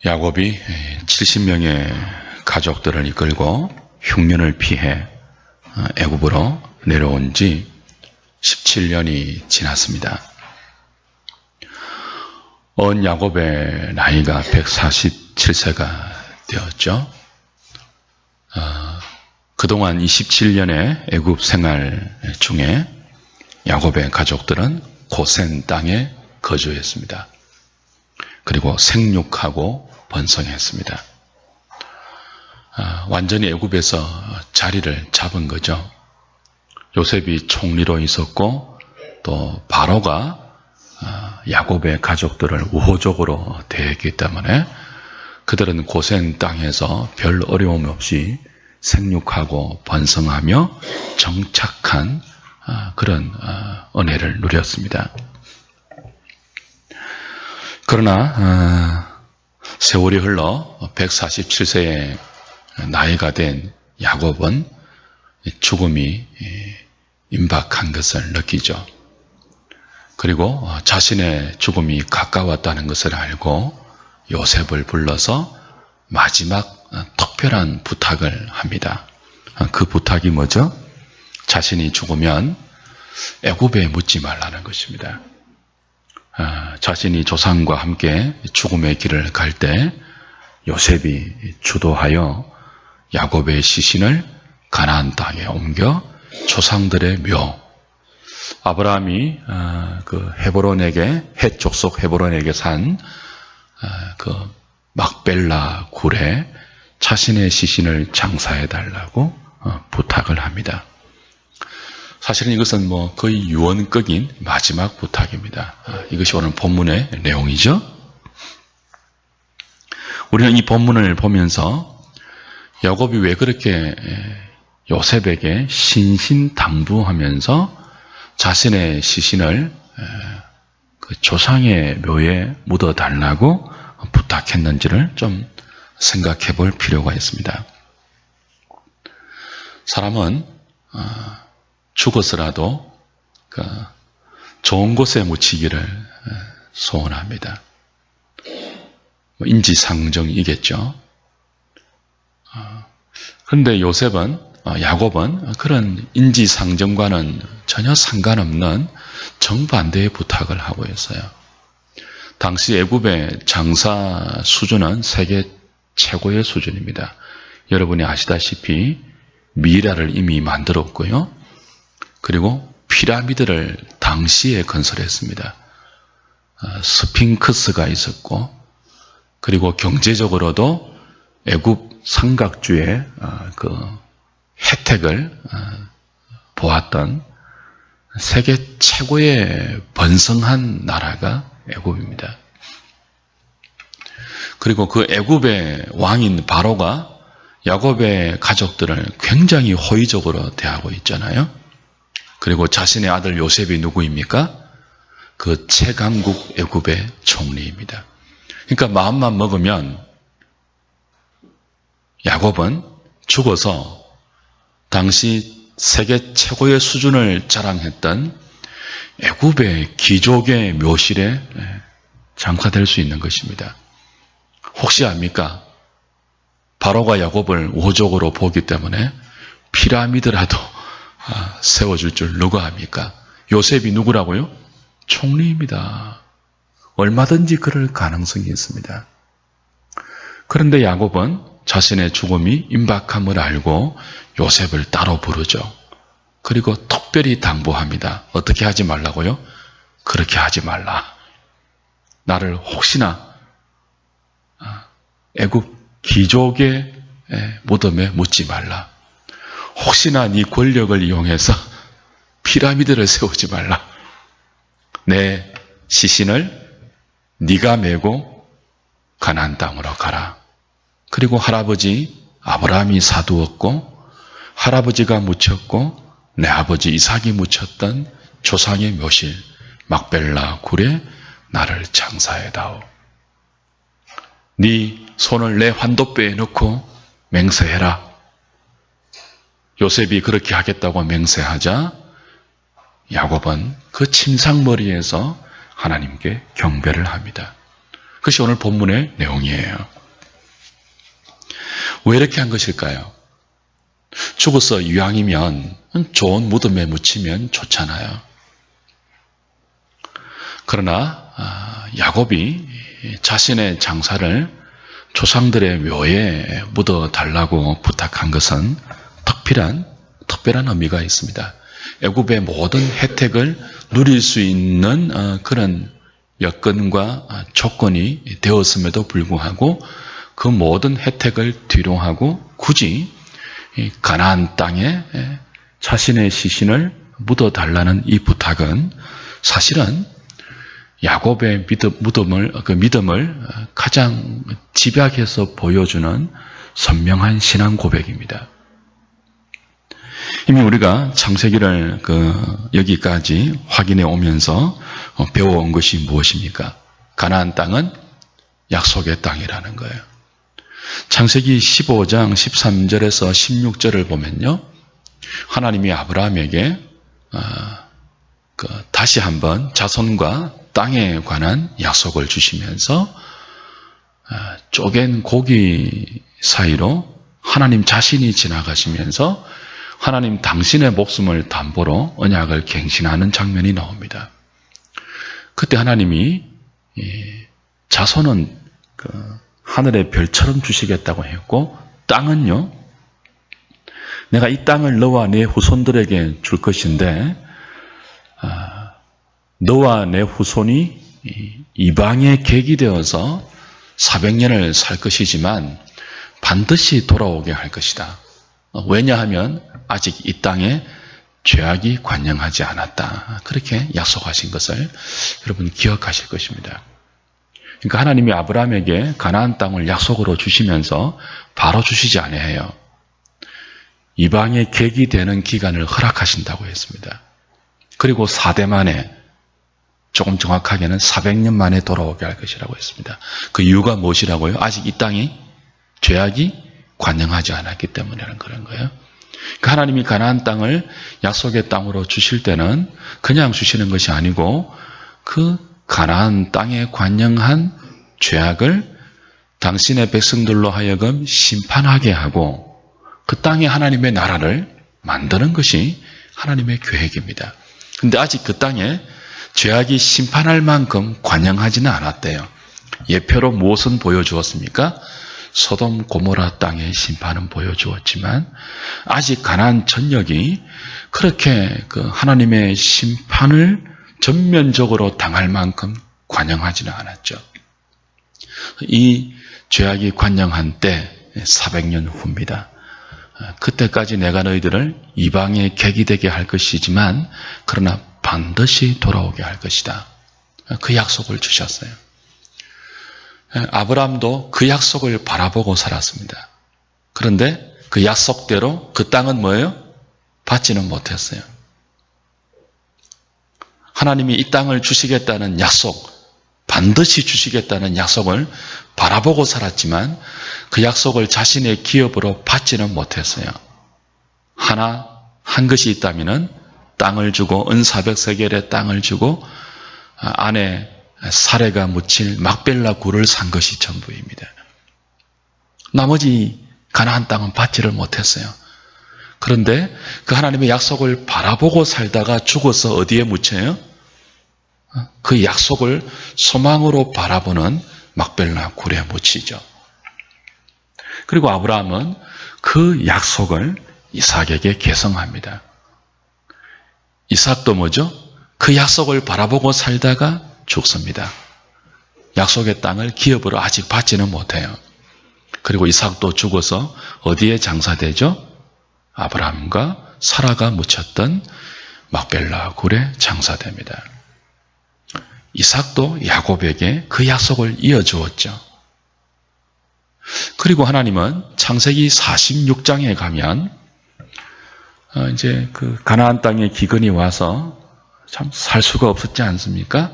야곱이 70명의 가족들을 이끌고 흉년을 피해 애굽으로 내려온 지 17년이 지났습니다. 언 야곱의 나이가 147세가 되었죠. 그동안 27년의 애굽 생활 중에 야곱의 가족들은 고센 땅에 거주했습니다. 그리고 생육하고 번성했습니다. 완전히 애굽에서 자리를 잡은 거죠. 요셉이 총리로 있었고 또 바로가 야곱의 가족들을 우호적으로 대했기 때문에 그들은 고센 땅에서 별 어려움 없이 생육하고 번성하며 정착한 그런 은혜를 누렸습니다. 그러나 세월이 흘러 147세의 나이가 된 야곱은 죽음이 임박한 것을 느끼죠. 그리고 자신의 죽음이 가까웠다는 것을 알고 요셉을 불러서 마지막 특별한 부탁을 합니다. 그 부탁이 뭐죠? 자신이 죽으면 애굽에 묻지 말라는 것입니다. 자신이 조상과 함께 죽음의 길을 갈 때 요셉이 주도하여 야곱의 시신을 가나안 땅에 옮겨 조상들의 묘, 아브라함이 그 헤브론에게 헷 족속 헤브론에게 산 그 막벨라 굴에 자신의 시신을 장사해 달라고 부탁을 합니다. 사실은 이것은 거의 유언급인 마지막 부탁입니다. 이것이 오늘 본문의 내용이죠. 우리는 이 본문을 보면서 야곱이 왜 그렇게 요셉에게 신신당부하면서 자신의 시신을 그 조상의 묘에 묻어달라고 부탁했는지를 좀 생각해 볼 필요가 있습니다. 사람은 죽어서라도 좋은 곳에 묻히기를 소원합니다. 인지상정이겠죠. 그런데 야곱은 그런 인지상정과는 전혀 상관없는 정반대의 부탁을 하고 있어요. 당시 애굽의 장사 수준은 세계 최고의 수준입니다. 여러분이 아시다시피 미라를 이미 만들었고요. 그리고 피라미드를 당시에 건설했습니다. 스핑크스가 있었고, 그리고 경제적으로도 애굽 삼각주의 그 혜택을 보았던 세계 최고의 번성한 나라가 애굽입니다. 그리고 그 애굽의 왕인 바로가 야곱의 가족들을 굉장히 호의적으로 대하고 있잖아요. 그리고 자신의 아들 요셉이 누구입니까? 그 최강국 애굽의 총리입니다. 그러니까 마음만 먹으면 야곱은 죽어서 당시 세계 최고의 수준을 자랑했던 애굽의 귀족의 묘실에 장사될 수 있는 것입니다. 혹시 압니까? 바로가 야곱을 우호적으로 보기 때문에 피라미드라도 세워줄 줄 누가 압니까? 요셉이 누구라고요? 총리입니다. 얼마든지 그럴 가능성이 있습니다. 그런데 야곱은 자신의 죽음이 임박함을 알고 요셉을 따로 부르죠. 그리고 특별히 당부합니다. 어떻게 하지 말라고요? 그렇게 하지 말라. 나를 혹시나 애굽 귀족의 무덤에 묻지 말라. 혹시나 네 권력을 이용해서 피라미드를 세우지 말라. 내 시신을 네가 메고 가나안 땅으로 가라. 그리고 할아버지 아브라함이 사두었고 할아버지가 묻혔고 내 아버지 이삭이 묻혔던 조상의 묘실 막벨라 굴에 나를 장사해다오. 네 손을 내 환도뼈에 넣고 맹세해라. 요셉이 그렇게 하겠다고 맹세하자 야곱은 그 침상머리에서 하나님께 경배를 합니다. 그것이 오늘 본문의 내용이에요. 왜 이렇게 한 것일까요? 죽어서 이왕이면 좋은 무덤에 묻히면 좋잖아요. 그러나 야곱이 자신의 장사를 조상들의 묘에 묻어달라고 부탁한 것은 특별한 의미가 있습니다. 애굽의 모든 혜택을 누릴 수 있는 그런 여건과 조건이 되었음에도 불구하고 그 모든 혜택을 뒤로하고 굳이 가나안 땅에 자신의 시신을 묻어달라는 이 부탁은 사실은 야곱의 믿음을 가장 집약해서 보여주는 선명한 신앙 고백입니다. 이미 우리가 창세기를 여기까지 확인해 오면서 배워온 것이 무엇입니까? 가나안 땅은 약속의 땅이라는 거예요. 창세기 15장 13절에서 16절을 보면요, 하나님이 아브라함에게 다시 한번 자손과 땅에 관한 약속을 주시면서 쪼갠 고기 사이로 하나님 자신이 지나가시면서 하나님 당신의 목숨을 담보로 언약을 갱신하는 장면이 나옵니다. 그때 하나님이 자손은 하늘의 별처럼 주시겠다고 했고, 땅은요, 내가 이 땅을 너와 내 후손들에게 줄 것인데 너와 내 후손이 이방에 객이 되어서 400년을 살 것이지만 반드시 돌아오게 할 것이다. 왜냐하면 아직 이 땅에 죄악이 관영하지 않았다. 그렇게 약속하신 것을 여러분 기억하실 것입니다. 그러니까 하나님이 아브라함에게 가나안 땅을 약속으로 주시면서 바로 주시지 아니해요. 이방의 객이 되는 기간을 허락하신다고 했습니다. 그리고 4대 만에, 조금 정확하게는 400년 만에 돌아오게 할 것이라고 했습니다. 그 이유가 무엇이라고요? 아직 이 땅이 죄악이 관영하지 않았기 때문이라는 그런 거예요. 그러니까 하나님이 가나안 땅을 약속의 땅으로 주실 때는 그냥 주시는 것이 아니고 그 가나안 땅에 관영한 죄악을 당신의 백성들로 하여금 심판하게 하고 그 땅에 하나님의 나라를 만드는 것이 하나님의 계획입니다. 그런데 아직 그 땅에 죄악이 심판할 만큼 관영하지는 않았대요. 예표로 무엇은 보여주었습니까? 소돔 고모라 땅의 심판은 보여주었지만 아직 가나안 전역이 그렇게 하나님의 심판을 전면적으로 당할 만큼 관영하지는 않았죠. 이 죄악이 관영한 때 400년 후입니다. 그때까지 내가 너희들을 이방의 객이 되게 할 것이지만 그러나 반드시 돌아오게 할 것이다. 그 약속을 주셨어요. 아브라함도 그 약속을 바라보고 살았습니다. 그런데 그 약속대로 그 땅은 뭐예요? 받지는 못했어요. 하나님이 이 땅을 주시겠다는 약속, 반드시 주시겠다는 약속을 바라보고 살았지만 그 약속을 자신의 기업으로 받지는 못했어요. 한 것이 있다면은 땅을 주고 은 400세겔의 땅을 주고 안에 사례가 묻힐 막벨라 굴을 산 것이 전부입니다. 나머지 가나안 땅은 받지를 못했어요. 그런데 그 하나님의 약속을 바라보고 살다가 죽어서 어디에 묻혀요? 그 약속을 소망으로 바라보는 막벨라 굴에 묻히죠. 그리고 아브라함은 그 약속을 이삭에게 계승합니다. 이삭도 뭐죠? 그 약속을 바라보고 살다가 죽습니다. 약속의 땅을 기업으로 아직 받지는 못해요. 그리고 이삭도 죽어서 어디에 장사되죠? 아브라함과 사라가 묻혔던 막벨라 굴에 장사됩니다. 이삭도 야곱에게 그 약속을 이어주었죠. 그리고 하나님은 창세기 46장에 가면 이제 그 가나안 땅에 기근이 와서 참 살 수가 없었지 않습니까?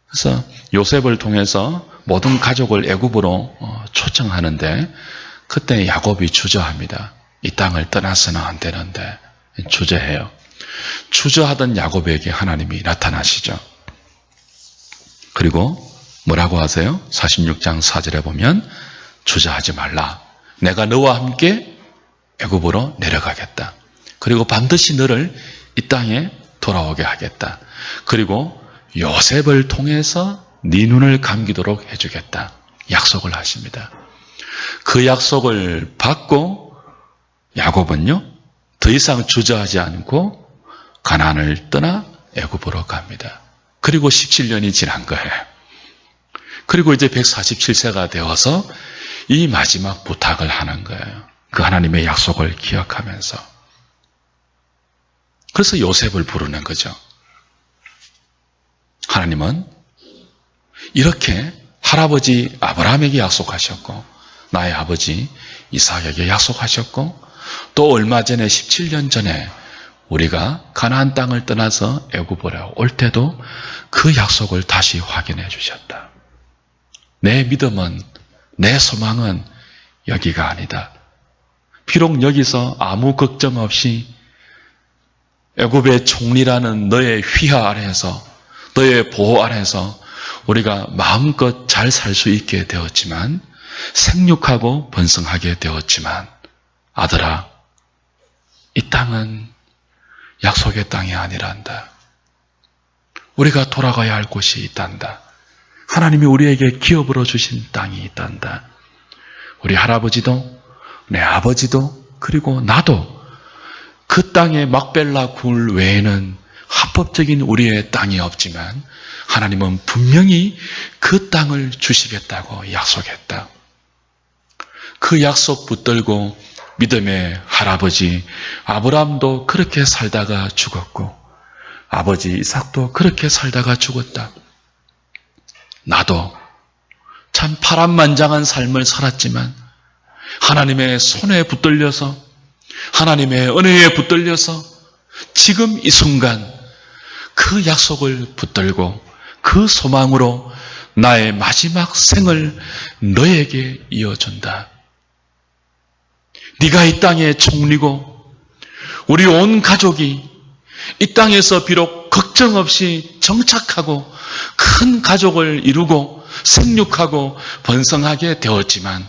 그래서 요셉을 통해서 모든 가족을 애굽으로 초청하는데 그때 야곱이 주저합니다. 이 땅을 떠나서는 안 되는데 주저해요. 주저하던 야곱에게 하나님이 나타나시죠. 그리고 뭐라고 하세요? 46장 4절에 보면 주저하지 말라. 내가 너와 함께 애굽으로 내려가겠다. 그리고 반드시 너를 이 땅에 돌아오게 하겠다. 그리고 요셉을 통해서 네 눈을 감기도록 해주겠다. 약속을 하십니다. 그 약속을 받고 야곱은요, 더 이상 주저하지 않고 가나안을 떠나 애굽으로 갑니다. 그리고 17년이 지난 거예요. 그리고 이제 147세가 되어서 이 마지막 부탁을 하는 거예요. 그 하나님의 약속을 기억하면서. 그래서 요셉을 부르는 거죠. 하나님은 이렇게 할아버지 아브라함에게 약속하셨고 나의 아버지 이삭에게 약속하셨고 또 얼마 전에 17년 전에 우리가 가나안 땅을 떠나서 애굽으로 올 때도 그 약속을 다시 확인해 주셨다. 내 믿음은, 내 소망은 여기가 아니다. 비록 여기서 아무 걱정 없이 애굽의 총리라는 너의 휘하 아래에서, 너의 보호 아래에서 우리가 마음껏 잘 살 수 있게 되었지만, 생육하고 번성하게 되었지만, 아들아, 이 땅은 약속의 땅이 아니란다. 우리가 돌아가야 할 곳이 있단다. 하나님이 우리에게 기업으로 주신 땅이 있단다. 우리 할아버지도, 내 아버지도, 그리고 나도 그 땅의 막벨라 굴 외에는 합법적인 우리의 땅이 없지만 하나님은 분명히 그 땅을 주시겠다고 약속했다. 그 약속 붙들고 믿음의 할아버지 아브라함도 그렇게 살다가 죽었고 아버지 이삭도 그렇게 살다가 죽었다. 나도 참 파란만장한 삶을 살았지만 하나님의 손에 붙들려서 하나님의 은혜에 붙들려서 지금 이 순간 그 약속을 붙들고 그 소망으로 나의 마지막 생을 너에게 이어준다. 네가 이 땅의 총리고 우리 온 가족이 이 땅에서 비록 걱정 없이 정착하고 큰 가족을 이루고 생육하고 번성하게 되었지만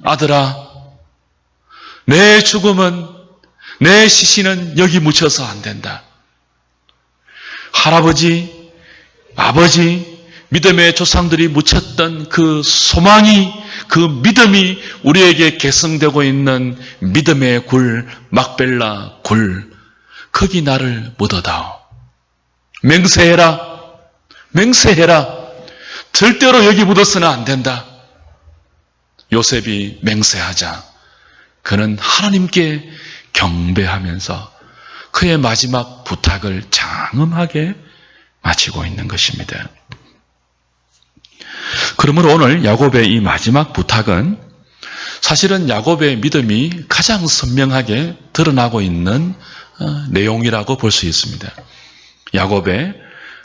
아들아, 내 죽음은, 내 시신은 여기 묻혀서 안 된다. 할아버지, 아버지, 믿음의 조상들이 묻혔던 그 소망이, 그 믿음이 우리에게 계승되고 있는 믿음의 굴, 막벨라 굴, 거기 나를 묻어다오. 맹세해라. 맹세해라. 절대로 여기 묻어서는 안 된다. 요셉이 맹세하자 그는 하나님께 경배하면서 그의 마지막 부탁을 장엄하게 마치고 있는 것입니다. 그러므로 오늘 야곱의 이 마지막 부탁은 사실은 야곱의 믿음이 가장 선명하게 드러나고 있는 내용이라고 볼 수 있습니다. 야곱의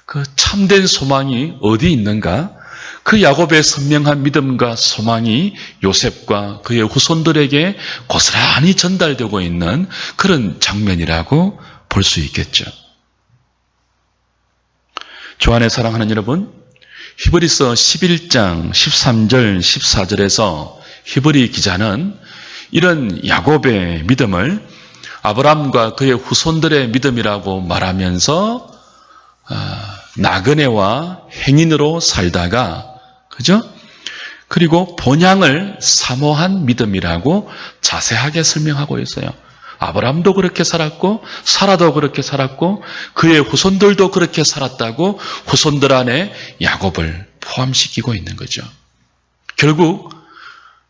그 참된 소망이 어디 있는가? 그 야곱의 선명한 믿음과 소망이 요셉과 그의 후손들에게 고스란히 전달되고 있는 그런 장면이라고 볼 수 있겠죠. 주 안에 사랑하는 여러분, 히브리서 11장 13절 14절에서 히브리 기자는 이런 야곱의 믿음을 아브라함과 그의 후손들의 믿음이라고 말하면서 나그네와 행인으로 살다가, 그죠? 그리고 본향을 사모한 믿음이라고 자세하게 설명하고 있어요. 아브라함도 그렇게 살았고 사라도 그렇게 살았고 그의 후손들도 그렇게 살았다고 후손들 안에 야곱을 포함시키고 있는 거죠. 결국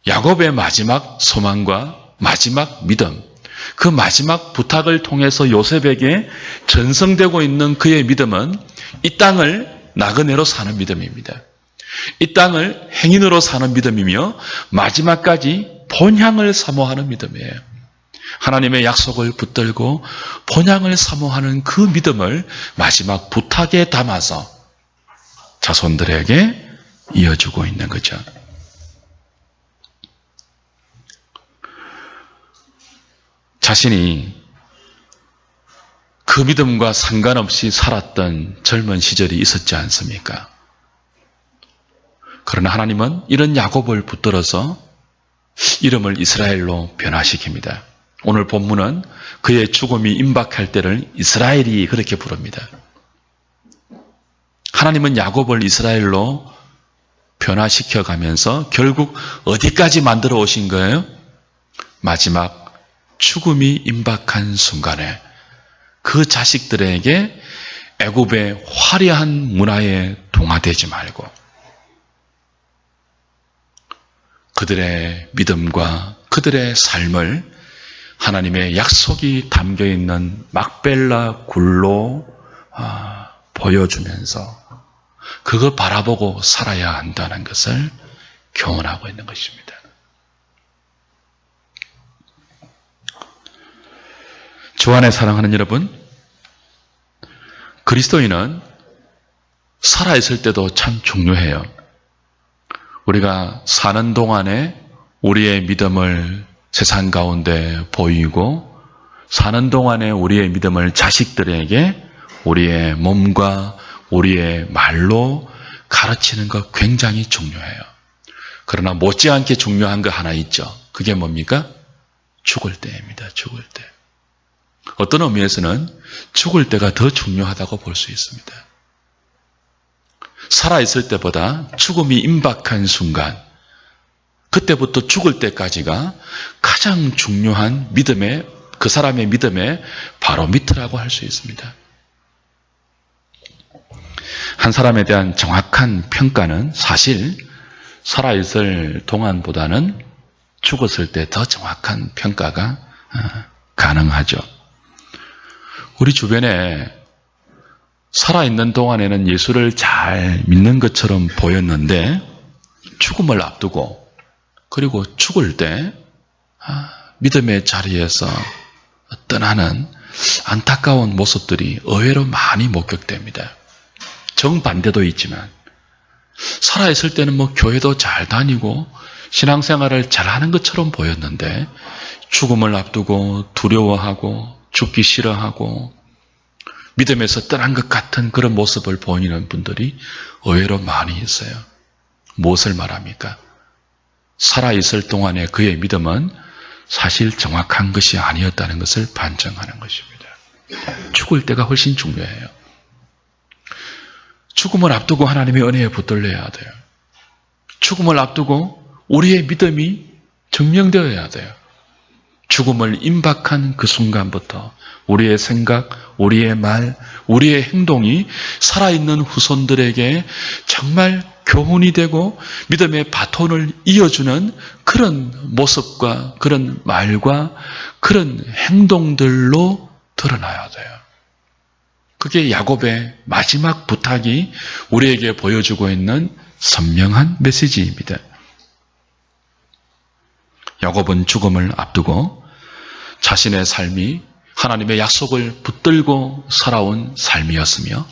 야곱의 마지막 소망과 마지막 믿음, 그 마지막 부탁을 통해서 요셉에게 전성되고 있는 그의 믿음은 이 땅을 나그네로 사는 믿음입니다. 이 땅을 행인으로 사는 믿음이며 마지막까지 본향을 사모하는 믿음이에요. 하나님의 약속을 붙들고 본향을 사모하는 그 믿음을 마지막 부탁에 담아서 자손들에게 이어주고 있는 거죠. 자신이 그 믿음과 상관없이 살았던 젊은 시절이 있었지 않습니까? 그러나 하나님은 이런 야곱을 붙들어서 이름을 이스라엘로 변화시킵니다. 오늘 본문은 그의 죽음이 임박할 때를 이스라엘이 그렇게 부릅니다. 하나님은 야곱을 이스라엘로 변화시켜 가면서 결국 어디까지 만들어 오신 거예요? 마지막 죽음이 임박한 순간에 그 자식들에게 애굽의 화려한 문화에 동화되지 말고 그들의 믿음과 그들의 삶을 하나님의 약속이 담겨있는 막벨라 굴로 보여주면서 그걸 바라보고 살아야 한다는 것을 교훈하고 있는 것입니다. 주 안에 사랑하는 여러분, 그리스도인은 살아있을 때도 참 중요해요. 우리가 사는 동안에 우리의 믿음을 세상 가운데 보이고 사는 동안에 우리의 믿음을 자식들에게 우리의 몸과 우리의 말로 가르치는 것 굉장히 중요해요. 그러나 못지않게 중요한 거 하나 있죠. 그게 뭡니까? 죽을 때입니다. 죽을 때. 어떤 의미에서는 죽을 때가 더 중요하다고 볼 수 있습니다. 살아있을 때보다 죽음이 임박한 순간, 그때부터 죽을 때까지가 가장 중요한 믿음의, 그 사람의 믿음의 바로미터라고 할 수 있습니다. 한 사람에 대한 정확한 평가는 사실 살아있을 동안보다는 죽었을 때 더 정확한 평가가 가능하죠. 우리 주변에 살아있는 동안에는 예수를 잘 믿는 것처럼 보였는데 죽음을 앞두고 그리고 죽을 때 믿음의 자리에서 떠나는 안타까운 모습들이 의외로 많이 목격됩니다. 정반대도 있지만 살아있을 때는 교회도 잘 다니고 신앙생활을 잘하는 것처럼 보였는데 죽음을 앞두고 두려워하고 죽기 싫어하고 믿음에서 떠난 것 같은 그런 모습을 보이는 분들이 의외로 많이 있어요. 무엇을 말합니까? 살아있을 동안에 그의 믿음은 사실 정확한 것이 아니었다는 것을 반증하는 것입니다. 죽을 때가 훨씬 중요해요. 죽음을 앞두고 하나님의 은혜에 붙들려야 돼요. 죽음을 앞두고 우리의 믿음이 증명되어야 돼요. 죽음을 임박한 그 순간부터 우리의 생각, 우리의 말, 우리의 행동이 살아있는 후손들에게 정말 교훈이 되고 믿음의 바톤을 이어주는 그런 모습과 그런 말과 그런 행동들로 드러나야 돼요. 그게 야곱의 마지막 부탁이 우리에게 보여주고 있는 선명한 메시지입니다. 야곱은 죽음을 앞두고 자신의 삶이 하나님의 약속을 붙들고 살아온 삶이었으며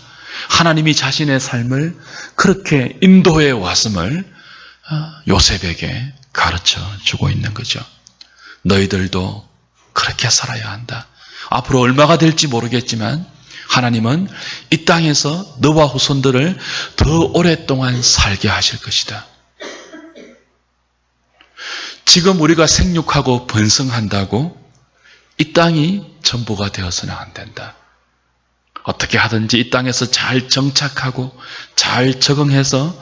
하나님이 자신의 삶을 그렇게 인도해 왔음을 요셉에게 가르쳐 주고 있는 거죠. 너희들도 그렇게 살아야 한다. 앞으로 얼마가 될지 모르겠지만 하나님은 이 땅에서 너와 후손들을 더 오랫동안 살게 하실 것이다. 지금 우리가 생육하고 번성한다고 이 땅이 전부가 되어서는 안 된다. 어떻게 하든지 이 땅에서 잘 정착하고 잘 적응해서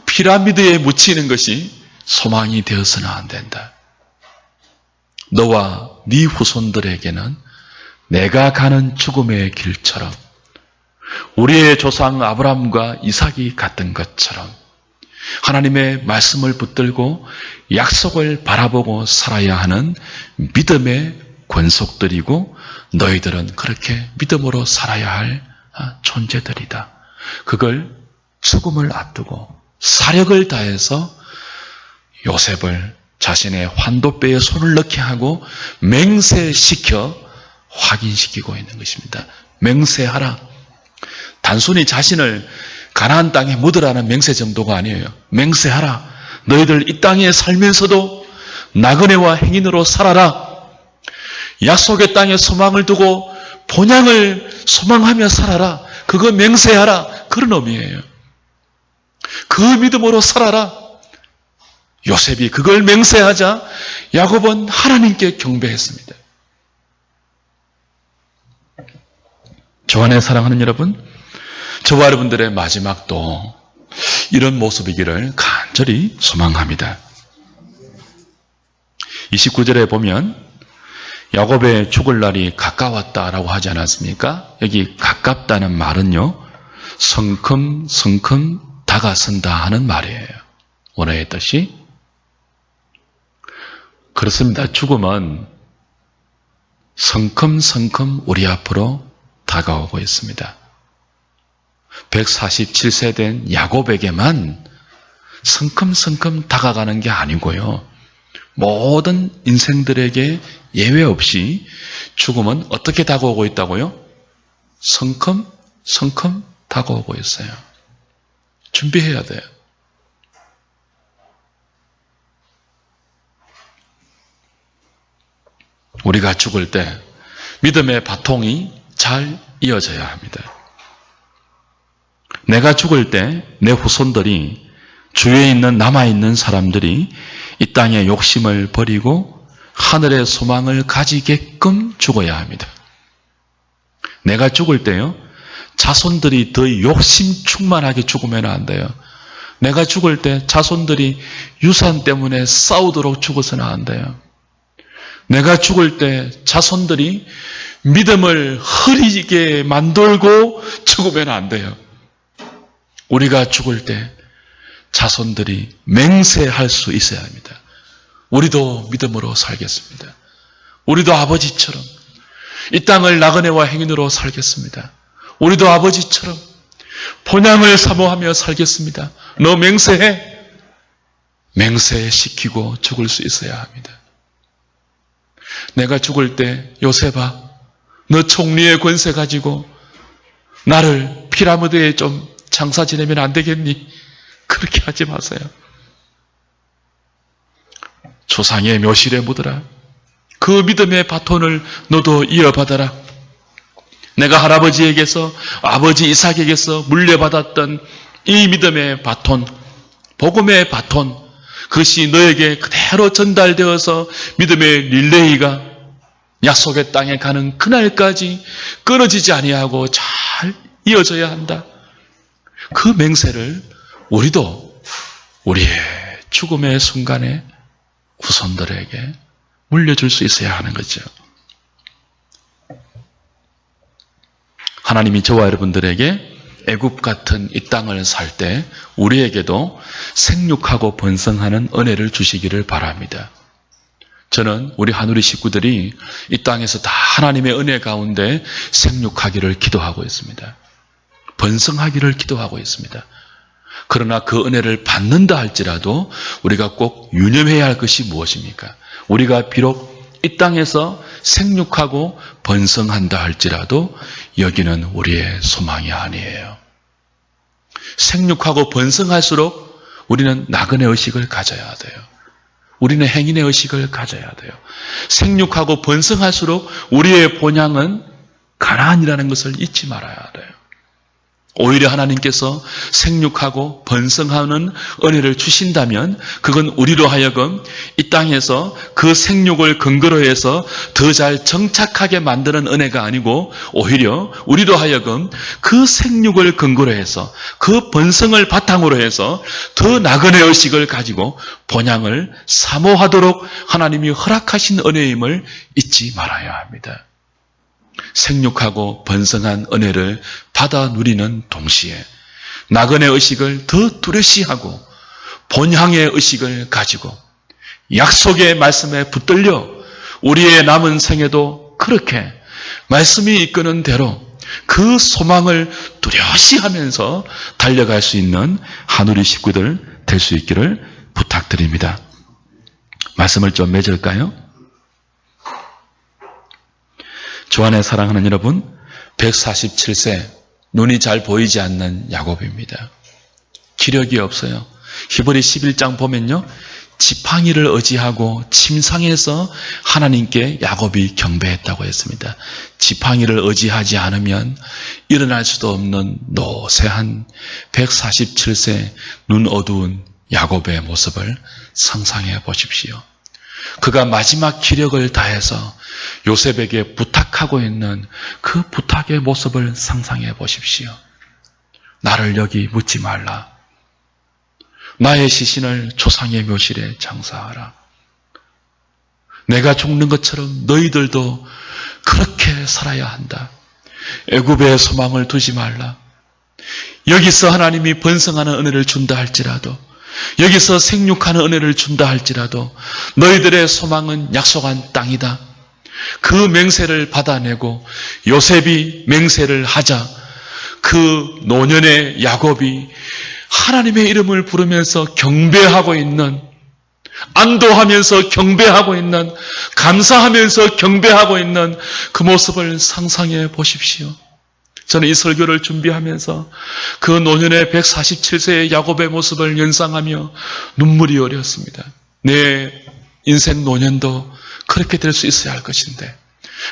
피라미드에 묻히는 것이 소망이 되어서는 안 된다. 너와 네 후손들에게는 내가 가는 죽음의 길처럼 우리의 조상 아브라함과 이삭이 갔던 것처럼 하나님의 말씀을 붙들고 약속을 바라보고 살아야 하는 믿음의 권속들이고 너희들은 그렇게 믿음으로 살아야 할 존재들이다. 그걸 죽음을 앞두고 사력을 다해서 요셉을 자신의 환도뼈에 손을 넣게 하고 맹세시켜 확인시키고 있는 것입니다. 맹세하라. 단순히 자신을 가나안 땅에 묻으라는 맹세 정도가 아니에요. 맹세하라. 너희들 이 땅에 살면서도 나그네와 행인으로 살아라. 약속의 땅에 소망을 두고 본향을 소망하며 살아라. 그거 맹세하라. 그런 의미예요. 그 믿음으로 살아라. 요셉이 그걸 맹세하자 야곱은 하나님께 경배했습니다. 주 안에 사랑하는 여러분, 저와 여러분들의 마지막도 이런 모습이기를 간절히 소망합니다. 29절에 보면 야곱의 죽을 날이 가까웠다라고 하지 않았습니까? 여기 가깝다는 말은요, 성큼성큼 다가선다 하는 말이에요. 원어의 뜻이. 그렇습니다. 죽음은 성큼성큼 우리 앞으로 다가오고 있습니다. 147세 된 야곱에게만 성큼성큼 다가가는 게 아니고요. 모든 인생들에게 예외 없이 죽음은 어떻게 다가오고 있다고요? 성큼성큼 다가오고 있어요. 준비해야 돼요. 우리가 죽을 때 믿음의 바통이 잘 이어져야 합니다. 내가 죽을 때 내 후손들이, 주위에 있는 남아있는 사람들이 이 땅의 욕심을 버리고 하늘의 소망을 가지게끔 죽어야 합니다. 내가 죽을 때요, 자손들이 더 욕심 충만하게 죽으면 안 돼요. 내가 죽을 때 자손들이 유산 때문에 싸우도록 죽어서는 안 돼요. 내가 죽을 때 자손들이 믿음을 흐리게 만들고 죽으면 안 돼요. 우리가 죽을 때 자손들이 맹세할 수 있어야 합니다. 우리도 믿음으로 살겠습니다. 우리도 아버지처럼 이 땅을 나그네와 행인으로 살겠습니다. 우리도 아버지처럼 본향을 사모하며 살겠습니다. 너 맹세해. 맹세시키고 죽을 수 있어야 합니다. 내가 죽을 때 요셉아, 너 총리의 권세 가지고 나를 피라미드에 좀 장사 지내면 안 되겠니? 그렇게 하지 마세요. 조상의 묘실에 묻어라. 그 믿음의 바톤을 너도 이어받아라. 내가 할아버지에게서, 아버지 이삭에게서 물려받았던 이 믿음의 바톤, 복음의 바톤, 그것이 너에게 그대로 전달되어서 믿음의 릴레이가 약속의 땅에 가는 그날까지 끊어지지 아니하고 잘 이어져야 한다. 그 맹세를 우리도 우리의 죽음의 순간에 후손들에게 물려줄 수 있어야 하는 거죠. 하나님이 저와 여러분들에게 애굽 같은 이 땅을 살 때 우리에게도 생육하고 번성하는 은혜를 주시기를 바랍니다. 저는 우리 하누리 식구들이 이 땅에서 다 하나님의 은혜 가운데 생육하기를 기도하고 있습니다. 번성하기를 기도하고 있습니다. 그러나 그 은혜를 받는다 할지라도 우리가 꼭 유념해야 할 것이 무엇입니까? 우리가 비록 이 땅에서 생육하고 번성한다 할지라도 여기는 우리의 소망이 아니에요. 생육하고 번성할수록 우리는 나그네 의식을 가져야 돼요. 우리는 행인의 의식을 가져야 돼요. 생육하고 번성할수록 우리의 본향은 가나안이라는 것을 잊지 말아야 돼요. 오히려 하나님께서 생육하고 번성하는 은혜를 주신다면 그건 우리로 하여금 이 땅에서 그 생육을 근거로 해서 더 잘 정착하게 만드는 은혜가 아니고 오히려 우리로 하여금 그 생육을 근거로 해서 그 번성을 바탕으로 해서 더 나그네 의식을 가지고 본향을 사모하도록 하나님이 허락하신 은혜임을 잊지 말아야 합니다. 생육하고 번성한 은혜를 받아 누리는 동시에 나그네 의식을 더 뚜렷이하고 본향의 의식을 가지고 약속의 말씀에 붙들려 우리의 남은 생에도 그렇게 말씀이 이끄는 대로 그 소망을 뚜렷이 하면서 달려갈 수 있는 하누리 식구들 될 수 있기를 부탁드립니다. 말씀을 좀 맺을까요? 주 안에 사랑하는 여러분, 147세 눈이 잘 보이지 않는 야곱입니다. 기력이 없어요. 히브리 11장 보면요, 지팡이를 의지하고 침상에서 하나님께 야곱이 경배했다고 했습니다. 지팡이를 의지하지 않으면 일어날 수도 없는 노쇠한 147세 눈 어두운 야곱의 모습을 상상해 보십시오. 그가 마지막 기력을 다해서 요셉에게 부탁하고 있는 그 부탁의 모습을 상상해 보십시오. 나를 여기 묻지 말라. 나의 시신을 조상의 묘실에 장사하라. 내가 죽는 것처럼 너희들도 그렇게 살아야 한다. 애굽의 소망을 두지 말라. 여기서 하나님이 번성하는 은혜를 준다 할지라도, 여기서 생육하는 은혜를 준다 할지라도 너희들의 소망은 약속한 땅이다. 그 맹세를 받아내고 요셉이 맹세를 하자 그 노년의 야곱이 하나님의 이름을 부르면서 경배하고 있는, 안도하면서 경배하고 있는, 감사하면서 경배하고 있는 그 모습을 상상해 보십시오. 저는 이 설교를 준비하면서 그 노년의 147세의 야곱의 모습을 연상하며 눈물이 어렸습니다. 내 인생 노년도 그렇게 될 수 있어야 할 것인데,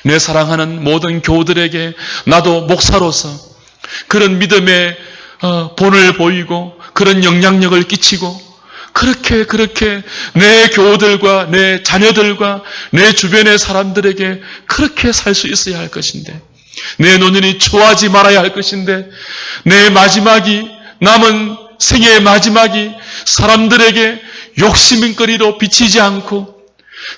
내 사랑하는 모든 교우들에게 나도 목사로서 그런 믿음의 본을 보이고 그런 영향력을 끼치고 그렇게 내 교우들과 내 자녀들과 내 주변의 사람들에게 그렇게 살 수 있어야 할 것인데, 내 노년이 초하지 말아야 할 것인데, 내 마지막이, 남은 생애의 마지막이 사람들에게 욕심거리로 비치지 않고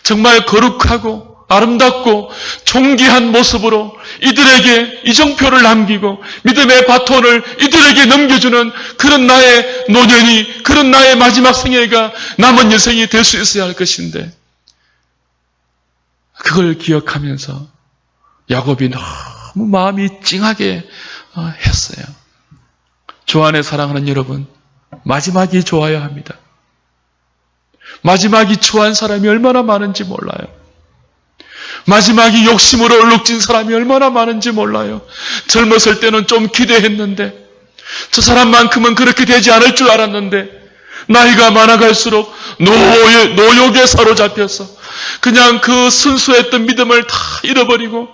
정말 거룩하고 아름답고 존귀한 모습으로 이들에게 이정표를 남기고 믿음의 바톤을 이들에게 넘겨주는 그런 나의 노년이, 그런 나의 마지막 생애가 남은 여생이 될 수 있어야 할 것인데, 그걸 기억하면서 야곱이 너무 마음이 찡하게 했어요. 주 안에 사랑하는 여러분, 마지막이 좋아야 합니다. 마지막이 좋아한 사람이 얼마나 많은지 몰라요. 마지막이 욕심으로 얼룩진 사람이 얼마나 많은지 몰라요. 젊었을 때는 좀 기대했는데, 저 사람만큼은 그렇게 되지 않을 줄 알았는데, 나이가 많아갈수록 노욕에 사로잡혀서 그냥 그 순수했던 믿음을 다 잃어버리고,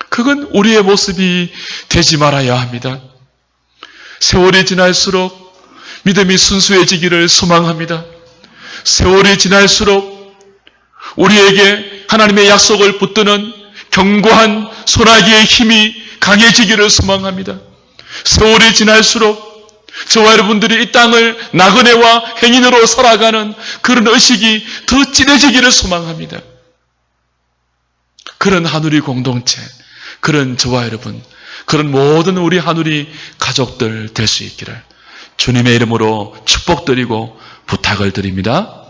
그건 우리의 모습이 되지 말아야 합니다. 세월이 지날수록 믿음이 순수해지기를 소망합니다. 세월이 지날수록 우리에게 하나님의 약속을 붙드는 견고한 소나기의 힘이 강해지기를 소망합니다. 세월이 지날수록 저와 여러분들이 이 땅을 나그네와 행인으로 살아가는 그런 의식이 더 진해지기를 소망합니다. 그런 하누리 공동체, 그런 저와 여러분, 그런 모든 우리 하누리 가족들 될 수 있기를 주님의 이름으로 축복드리고 부탁을 드립니다.